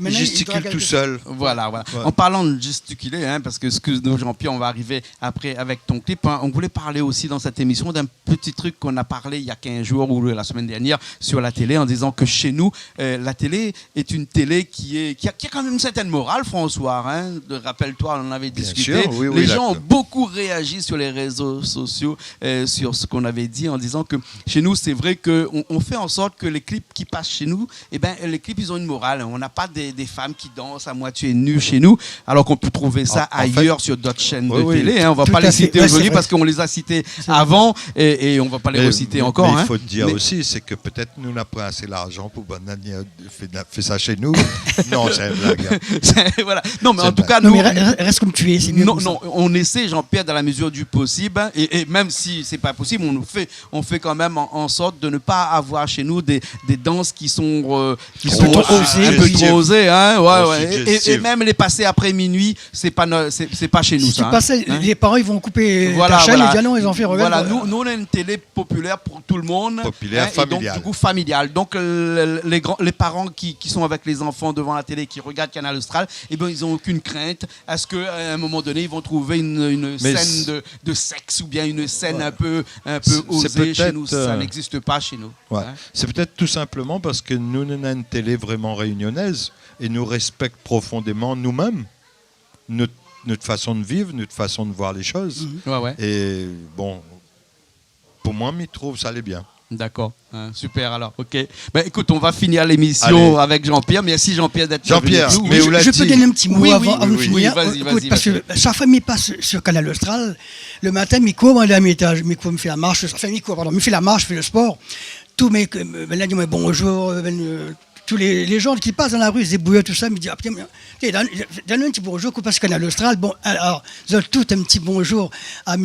il gesticule tout seul. Voilà. Ouais. En parlant de gesticuler, hein, parce que excuse-nous Jean-Pierre, on va arriver après avec ton clip. Hein, on voulait parler aussi dans cette émission d'un petit truc qu'on a parlé il y a 15 jours ou la semaine dernière sur la télé, en disant que chez nous, la télé est une télé qui a quand même une certaine morale, François. Hein, rappelle-toi, on en avait discuté. Sûr, les gens ont beaucoup réagi sur les réseaux sociaux sur ce qu'on avait dit, en disant que chez nous, c'est vrai qu'on fait en sorte que les clips qui passent chez nous, les clips, ils ont une morale. On n'a pas des femmes qui dansent à moitié nues chez nous, alors qu'on peut trouver ça ailleurs sur d'autres chaînes de télé. Hein. On ne va pas les citer aujourd'hui parce qu'on les a cités avant et on ne va pas les reciter encore. Mais il faut te dire aussi, c'est que peut-être nous n'avons pas assez l'argent pour faire ça chez nous. Non, c'est une blague. Voilà. Non, mais en tout cas, nous... reste comme tu es, c'est mieux. Non, on essaie, Jean-Pierre, dans la mesure du possible, hein, et même si ce n'est pas possible, on fait quand même en sorte de ne pas avoir chez nous des danses qui sont un peu trop osées, hein, et même les passer après minuit, c'est pas chez nous. Si ça, tu passes, les parents ils vont couper ta chaîne, ils disent non, ils ont fait regarde. Voilà, nous on a une télé populaire pour tout le monde, populaire, familiale. Et donc du coup familiale. Donc les parents qui sont avec les enfants devant la télé, qui regardent Canal Austral, ils n'ont aucune crainte à ce qu'à un moment donné ils vont trouver une scène de sexe ou bien une scène un peu osée chez nous. Ça n'existe pas chez nous. Ouais. Hein? C'est peut-être tout simplement parce que nous avons une télé vraiment réunionnaise et nous respectons profondément nous-mêmes, notre façon de vivre, notre façon de voir les choses. Et bon, pour moi, je trouve ça allait bien. D'accord, super alors, ok. Écoute, on va finir l'émission avec Jean-Pierre. Merci Jean-Pierre d'être venu. Mais je peux donner un petit mot avant de finir. Vas-y. Parce que chaque fois que je passe sur Canal Austral, le matin, je cours à l'étage, je me fais la marche, je fais la marche, je fais le sport. Tous mes là, dis-moi bonjour, tous les gens qui passent dans la rue, les ébouilleurs, tout ça, me disent donne un petit bonjour, parce que Canal Austral, bon, alors, ils ont tout un petit bonjour à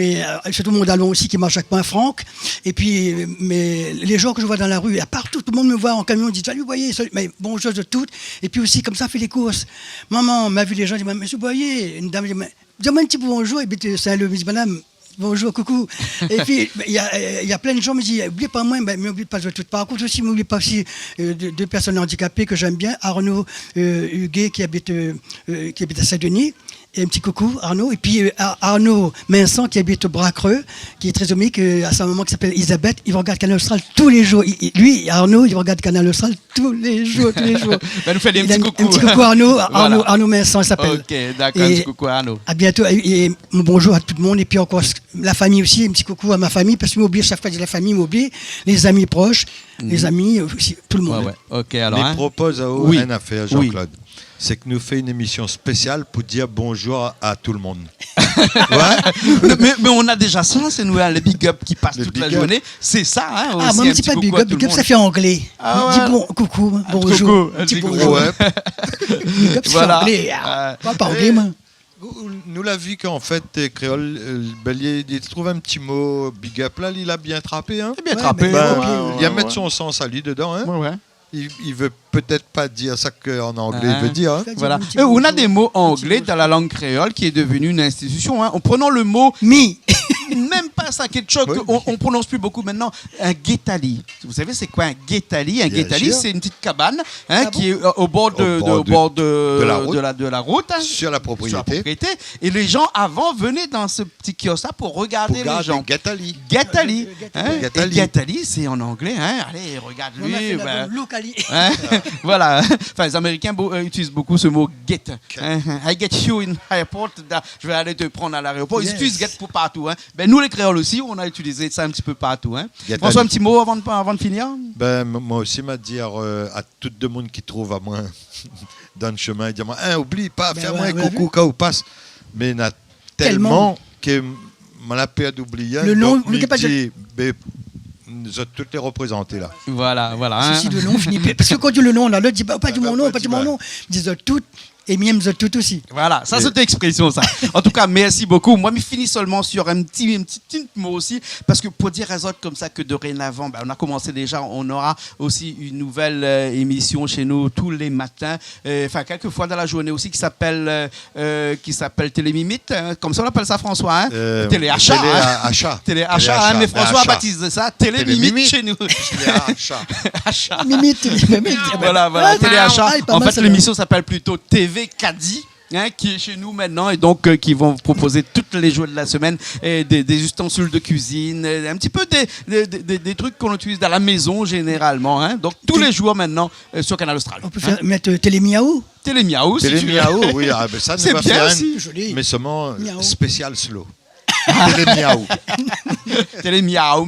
surtout mon Dallon aussi qui marche avec moi, Franck, et puis les gens que je vois dans la rue, partout, tout le monde me voit en camion, dit salut, Boyer, mais bonjour de toutes, et puis aussi, comme ça, fait les courses. Maman m'a vu les gens, dit monsieur Boyer, une dame dit dis-moi un petit bonjour, et puis c'est le dit madame. Bonjour, coucou. Et puis, il y a plein de gens qui me disent, n'oubliez pas moi, mais n'oubliez pas de tout. Par contre, aussi, n'oubliez pas aussi deux personnes handicapées que j'aime bien, Arnaud Huguet qui habite à Saint-Denis, Et un petit coucou, Arnaud. Et puis Arnaud Vincent, qui habite au Bras-Creux, qui est trisomique, à sa maman qui s'appelle Elisabeth. Il regarde Canal Austral tous les jours. Lui, Arnaud, il regarde Canal Austral tous les jours. Nous fait des petits coucou. Un petit coucou Arnaud. Voilà. Arnaud Vincent, il s'appelle. Ok, d'accord, un petit coucou à Arnaud. À bientôt. Et bonjour à tout le monde. Et puis encore la famille aussi. Un petit coucou à ma famille, parce que m'oublie, chaque fois que je dis la famille, m'oublie. Les amis proches, les amis, aussi, tout le monde. Ouais. Ok, alors. Mais propose à Oui. une affaire, Jean-Claude. C'est que nous fait une émission spéciale pour dire bonjour à tout le monde. mais on a déjà ça, c'est nous, les big up qui passent toute la journée. C'est ça, hein. Ah, moi, c'est pas big up. Big up, ça fait anglais. Dis coucou, bonjour. Petit coucou. Ouais. Big up, ça fait anglais. Pas anglais, moi. Nous l'a vu qu'en fait, créole, il trouve un petit mot big up là, il a bien trappé. Hein. Bien trappé. Il va mettre son sens à lui dedans. Hein. Ouais. Il veut peut-être pas dire ça qu'en anglais il veut dire. Hein. Voilà. On a des mots anglais dans la langue créole qui est devenue une institution. Hein. En prenant le mot même pas ça, quelque chose qu'on prononce plus beaucoup maintenant, un guétali. Vous savez c'est quoi un guétali? Un guétali, c'est une petite cabane qui est au bord de la route, hein, sur la propriété. Et les gens avant venaient dans ce petit kiosque pour regarder les gens. Guétali. Guétali, c'est en anglais. Hein. Allez, regarde-lui. Voilà. Enfin, les Américains utilisent beaucoup ce mot get. I get you in airport. Je vais aller te prendre à l'aéroport. Ils utilisent get pour partout. Hein. Ben, nous, les créoles aussi, on a utilisé ça un petit peu partout. Hein. François, un petit mot avant de finir? Moi aussi, m'a dire à tout le monde qui trouve à moi dans le chemin, dire oublie pas, fais-moi un coucou quand on passe. Mais il y en a tellement que la peur d'oublier. Le nom, nous autres toutes les représentées là. Voilà. Hein. Ceci de nom finit. Parce que quand tu dis le nom, là, l'autre dit pas du mon nom, pas du mon nom. Ils disent toutes. Et même tout aussi. Voilà, ça c'est une expression ça. En tout cas, merci beaucoup. Moi, je finis seulement sur un petit mot aussi, parce que pour dire aux autres comme ça que dorénavant, on a commencé déjà, on aura aussi une nouvelle émission chez nous tous les matins, enfin quelques fois dans la journée aussi qui s'appelle Télémimite, comme ça on appelle ça François, hein? Téléachat. Téléachat, mais François a baptisé ça Télémimite chez nous. Téléachat. Mimite. Voilà, Téléachat. En fait, l'émission s'appelle plutôt TV Caddy, qui est chez nous maintenant et donc qui vont vous proposer toutes les jours de la semaine des ustensiles de cuisine, un petit peu des trucs qu'on utilise dans la maison généralement. Hein. Donc tous les jours maintenant sur Canal Austral. On peut mettre Télémiaou. Télémiaou, oui, ça c'est va bien faire aussi. Mais seulement spécial slow. Télémiaou.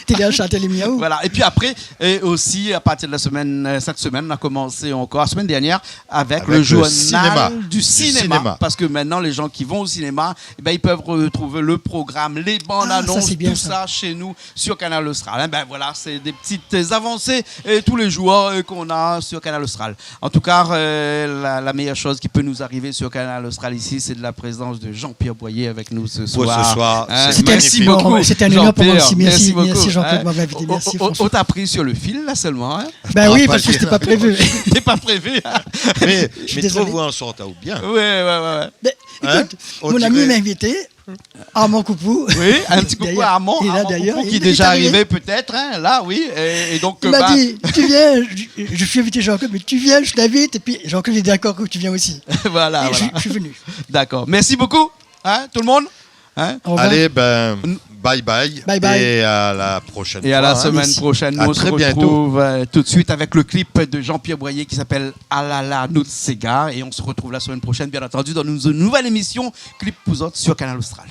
Téléachat, Télémiaou. Voilà. Et puis après, aussi à partir de cette semaine, on a commencé encore la semaine dernière avec le journal du cinéma. Parce que maintenant, les gens qui vont au cinéma, ils peuvent retrouver le programme, les bandes annonces, tout ça chez nous sur Canal Austral. Voilà, c'est des petites avancées tous les jours qu'on a sur Canal Austral. En tout cas, la meilleure chose qui peut nous arriver sur Canal Austral ici, c'est de la présence de Jean-Pierre Boyer avec nous ce soir. Merci beaucoup. C'était un honneur pour moi aussi. Merci Jean-Claude de m'avoir invité. Merci On t'a pris sur le fil là seulement. Hein? Oui, parce que c'était pas prévu. C'était pas prévu. Mais trouve-vous en sorte ou bien. Ouais. Écoute, mon ami m'a invité. Armand Coupou. Oui, un petit coucou à Armand. Coupou qui est déjà arrivé peut-être. Là, oui. Et donc, il m'a dit, tu viens. Je suis invité Jean-Claude, mais tu viens, je t'invite. Et puis Jean-Claude est d'accord que tu viens aussi. Voilà. Je suis venu. D'accord. Merci beaucoup, tout le monde. Allez, bye bye. Et à la prochaine fois. Et à la semaine prochaine. Nous, on se retrouve tout de suite avec le clip de Jean-Pierre Boyer qui s'appelle Alala Nutsega. Et on se retrouve la semaine prochaine, bien entendu, dans une nouvelle émission Clip Pouzotte sur Canal Austral.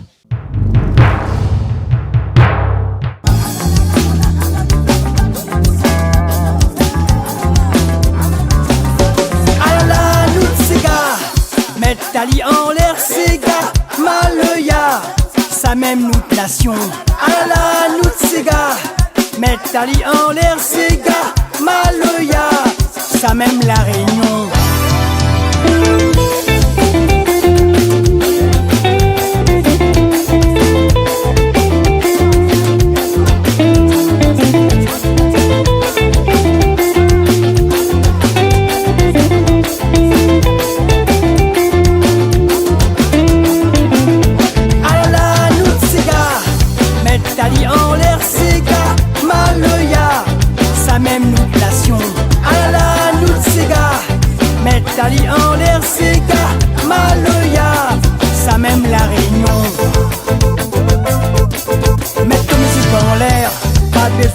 Alala Nutsega, mettre Tali en l'air, Sega, Maloya. Ça même nous nation. Alala Nutsega, mettre Tali en l'air, Sega, Maloya. Ça même la Réunion. Tali en l'air, Sega, Maloya. Ça même nous nation. Alala Nutsega, mettre Tali en l'air, Sega, Maloya.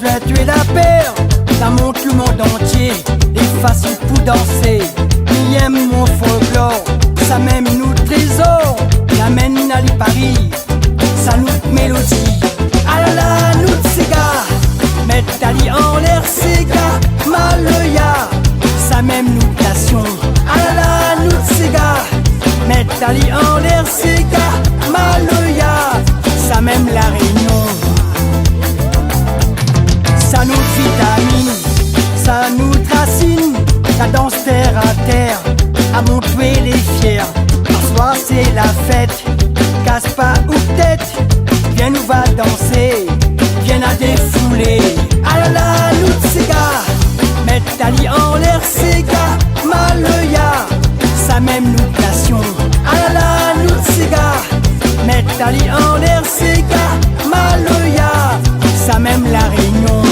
besoin de tuer la paire. Ça monte le monde entier, et facile pour danser. Il aime mon folklore, ça même nous trésor. La mène à Paris, ça nous mélodie. Ah là là, nous Sega, mettre Tali en l'air, Sega, Maloya, ça même nous passion. Ah là là, nous Sega, mettre Tali en l'air, Sega, Maloya, ça même la Réunion. Ça nous vitamine, ça nous tracine, ça danse terre à terre, à montrer les fiers. Ce soir c'est la fête, casse pas ou tête, viens nous va danser, viens à défouler. Ah là là, nous Sega, mettre Tali en l'air, Sega, Maloya, ça même nous passion. Ah là là, nous Sega, mettre Tali en l'air, Sega, Maloya, ça même la Réunion.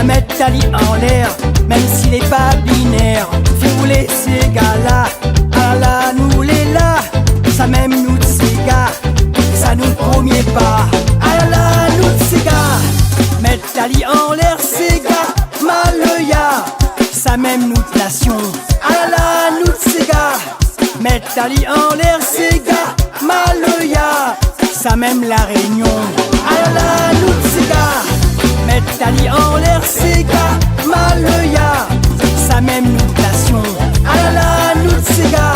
Mettre Tali en l'air, même s'il est pas binaire. Si vous voulez ces gars-là, ah là, nous les là, ça même nous ces gars, ça nous premier pas. Ah là là, nous ces gars, mettre Tali en l'air, ces gars, Maloya, ça même nous passion. Ah là là, nous ces gars, mettre Tali en l'air, ces gars, Maloya, ça même la Réunion. Ah là là, nous ces gars, mettre Tali en l'air, Sega, Maloya, ça même nous passion. Ah là là, nous Sega,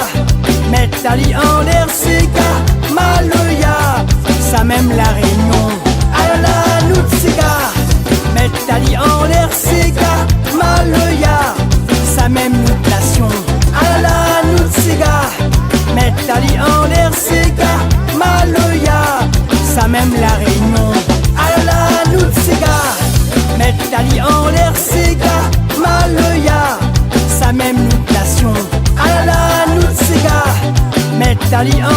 mettre Tali en l'air, Sega, Maloya, ça même la Réunion. Ah là là, nous Sega, mettre Tali en l'air, Sega, Maloya, ça même nous passion. Ah là là, nous Sega, mettre Tali en l'air, Sega, Maloya, ça même la Réunion. Ah là là, nous Sega, mettre Tali en l'air, Sega, Maloya, ça même nous passion. Ah là là, nous Sega, mettre Tali en